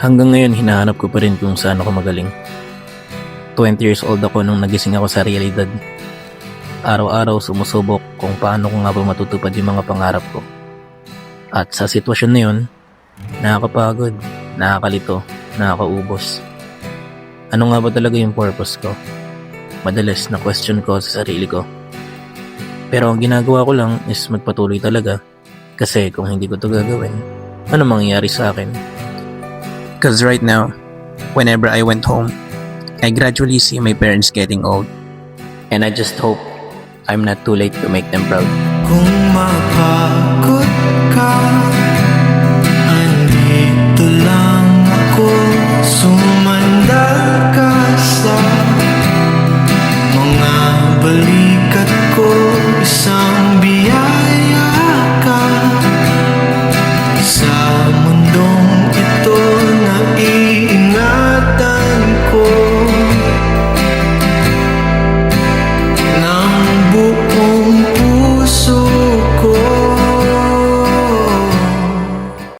Hanggang ngayon hinahanap ko pa rin kung saan ako magaling. 20 years old ako nung nagising ako sa realidad. Araw-araw sumusubok kung paano ko nga ba matutupad yung mga pangarap ko. At sa sitwasyon na yun, nakakapagod, nakakalito, nakakaubos. Ano nga ba talaga yung purpose ko? Madalas na question ko sa sarili ko. Pero ang ginagawa ko lang is magpatuloy talaga. Kasi kung hindi ko to gagawin, ano mangyayari sa akin? Cause right now, whenever I went home, I gradually see my parents getting old. And I just hope I'm not too late to make them proud. Kung mapagod